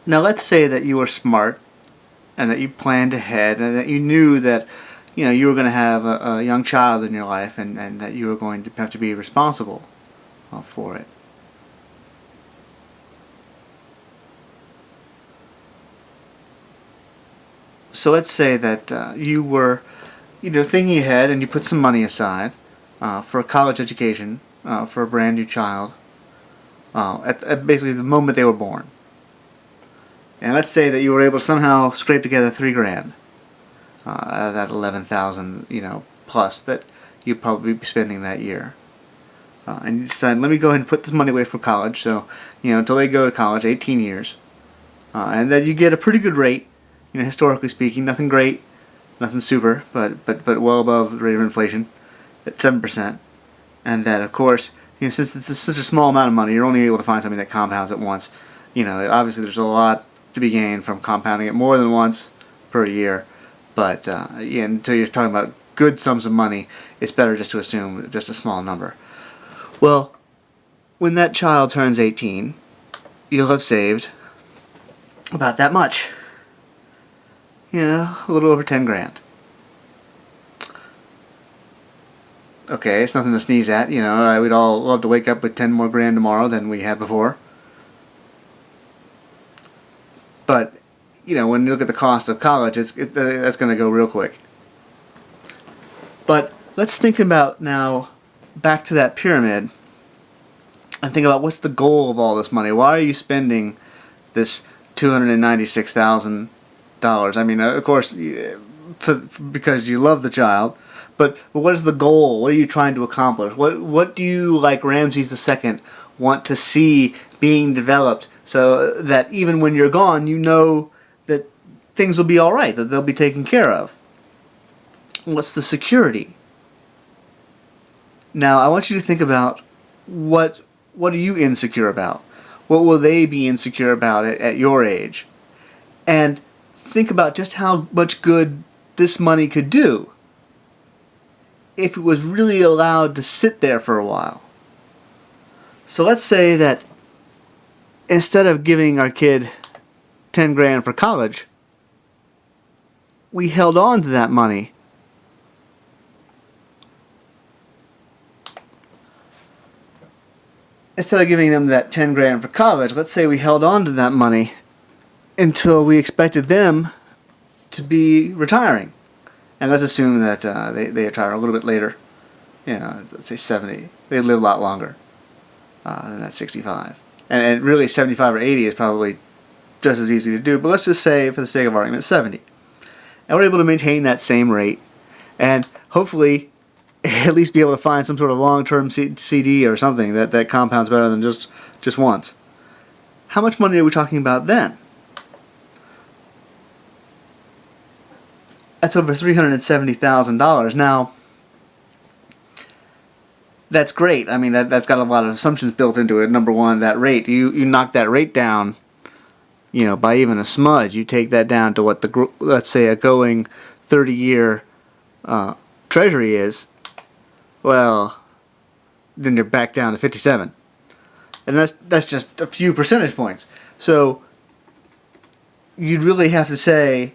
Now let's say that you were smart and that you planned ahead and that you knew that you were going to have a young child in your life, and that you were going to have to be responsible for it. So let's say that you were thinking ahead and you put some money aside for a college education for a brand new child at basically the moment they were born. And let's say that you were able to somehow scrape together $3,000 out of that 11,000 plus that you'd probably be spending that year. And you decide, let me go ahead and put this money away for college. So until they go to college, 18 years, and then you get a pretty good rate. Historically speaking, nothing great, nothing super, but well above the rate of inflation at 7%. And that, of course, since it's such a small amount of money, you're only able to find something that compounds at once. Obviously there's a lot to be gained from compounding it more than once per year, but until you're talking about good sums of money, it's better just to assume just a small number. Well, when that child turns 18, you'll have saved about that much. A little over 10 grand. Okay, it's nothing to sneeze at. We'd all love to wake up with 10 more grand tomorrow than we had before. But, when you look at the cost of college, that's going to go real quick. But let's think about now, back to that pyramid, and think about what's the goal of all this money. Why are you spending this $296,000? I mean, of course, because you love the child, but what is the goal? What are you trying to accomplish? What do you, like Ramses II, want to see being developed so that even when you're gone, you know that things will be all right, that they'll be taken care of? What's the security? Now, I want you to think about what are you insecure about? What will they be insecure about at your age? And think about just how much good this money could do if it was really allowed to sit there for a while. So let's say that instead of giving our kid 10 grand for college, we held on to that money instead of giving them that 10 grand for college. Let's say we held on to that money until we expected them to be retiring. And let's assume that they retire a little bit later. Let's say 70. They live a lot longer than that 65. And really 75 or 80 is probably just as easy to do. But let's just say, for the sake of argument, 70. And we're able to maintain that same rate. And hopefully at least be able to find some sort of long-term CD or something that compounds better than just once. How much money are we talking about then? That's over $370,000. Now, that's great. I mean, that's got a lot of assumptions built into it. Number one, that rate. You knock that rate down, by even a smudge. You take that down to what let's say a going 30-year treasury is. Well, then you're back down to 57, and that's just a few percentage points. So you'd really have to say.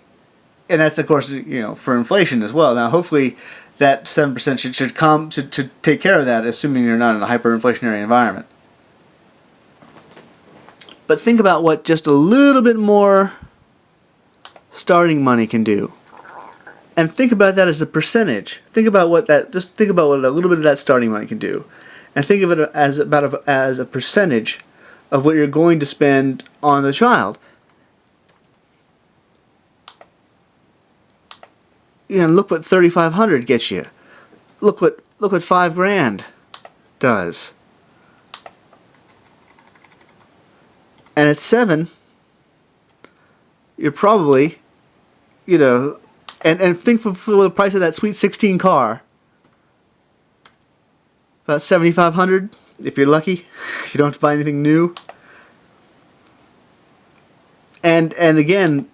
And that's, of course, for inflation as well. Now, hopefully, that 7% should take care of that, assuming you're not in a hyperinflationary environment. But think about what just a little bit more starting money can do, and think about that as a percentage. Think about what a little bit of that starting money can do, and think of it as a percentage of what you're going to spend on the child. And look what $3,500 gets you. Look what $5,000 does. And at 7, you're probably, and think for the price of that sweet 16 car, about $7,500 if you're lucky. If you don't have to buy anything new. And again,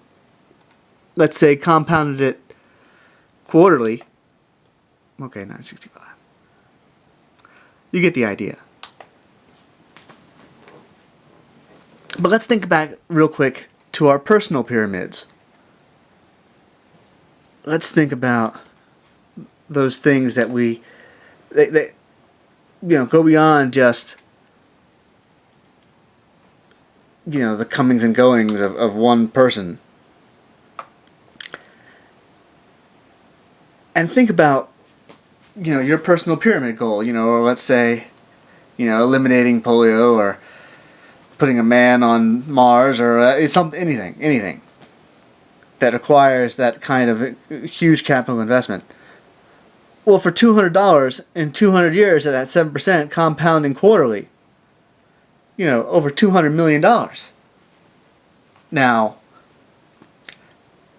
let's say compounded it quarterly. Okay, $965. You get the idea. But let's think back real quick to our personal pyramids. Let's think about those things that they go beyond just the comings and goings of one person. And think about your personal pyramid goal, or let's say eliminating polio, or putting a man on Mars, or anything that requires that kind of huge capital investment. Well, for $200 in 200 years at that 7% compounding quarterly, over $200 million. Now,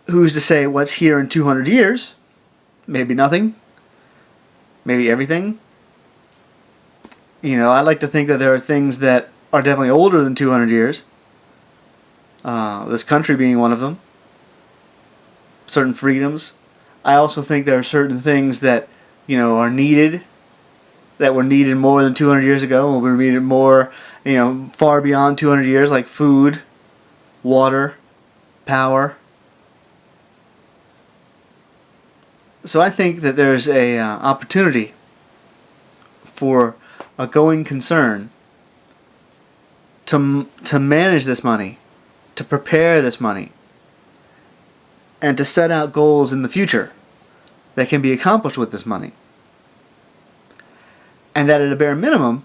who's to say what's here in 200 years? Maybe nothing. Maybe everything. I like to think that there are things that are definitely older than 200 years. This country being one of them. Certain freedoms. I also think there are certain things that, are needed, that were needed more than 200 years ago, and were needed more, far beyond 200 years, like food, water, power. So I think that there's a opportunity for a going concern to manage this money, to prepare this money, and to set out goals in the future that can be accomplished with this money. And that at a bare minimum,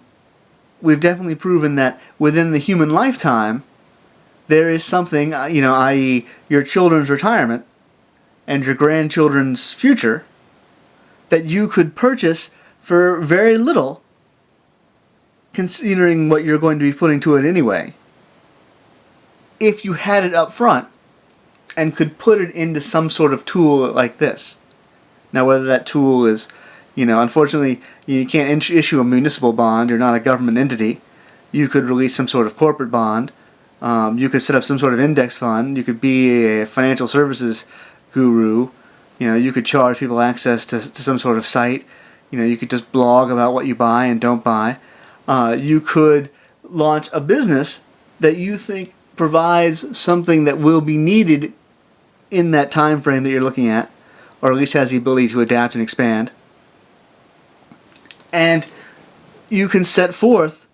we've definitely proven that within the human lifetime, there is something, i.e. your children's retirement and your grandchildren's future, that you could purchase for very little, considering what you're going to be putting to it anyway, if you had it up front and could put it into some sort of tool like this. Now, whether that tool is, unfortunately, you can't issue a municipal bond. You're not a government entity. You could release some sort of corporate bond. You could set up some sort of index fund. You could be a financial services guru. You could charge people access to some sort of site. You could just blog about what you buy and don't buy. You could launch a business that you think provides something that will be needed in that time frame that you're looking at, or at least has the ability to adapt and expand. And you can set forth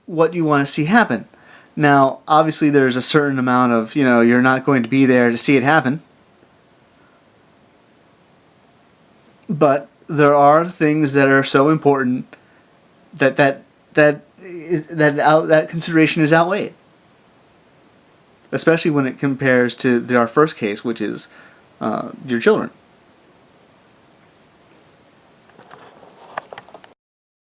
what you want to see happen. Now, obviously there's a certain amount of, you're not going to be there to see it happen. But there are things that are so important that consideration is outweighed. Especially when it compares to our first case, which is your children.